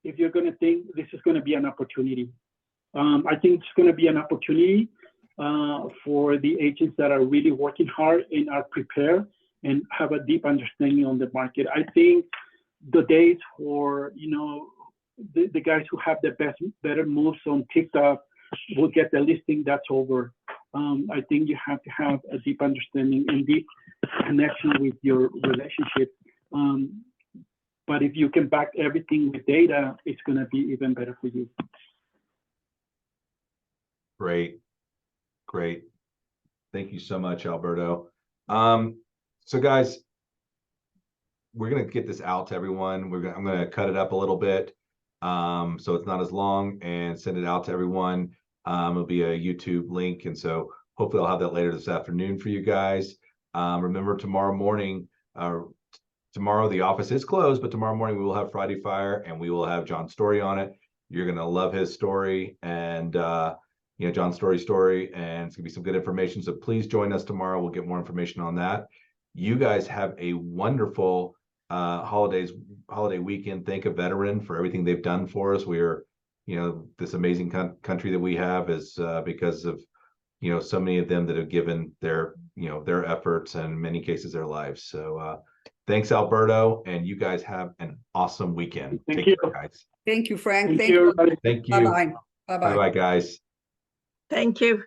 if you're going to think this is going to be an opportunity. I think it's going to be an opportunity for the agents that are really working hard and are prepared and have a deep understanding on the market. I think the days for, the guys who have the better moves on TikTok will get the listing, that's over. I think you have to have a deep understanding and deep connection with your relationship. But if you can back everything with data, it's going to be even better for you.
Great. Thank you so much, Alberto. So guys, we're going to get this out to everyone. I'm going to cut it up a little bit, so it's not as long, and send it out to everyone. It'll be a YouTube link, and so hopefully I'll have that later this afternoon for you guys. Remember, tomorrow morning, tomorrow the office is closed, but tomorrow morning we will have Friday Fire, and we will have John's story on it. You're going to love his story, and John's story, and it's gonna be some good information. So please join us tomorrow. We'll get more information on that. You guys have a wonderful holiday weekend. Thank a veteran for everything they've done for us. We're, this amazing country that we have is because of, so many of them that have given their efforts, and in many cases their lives. So thanks, Alberto, and you guys have an awesome weekend.
Thank you,
guys.
Thank you, Frank.
Thank you.
Thank you.
Bye-bye. Bye-bye.
Bye-bye, guys.
Thank you.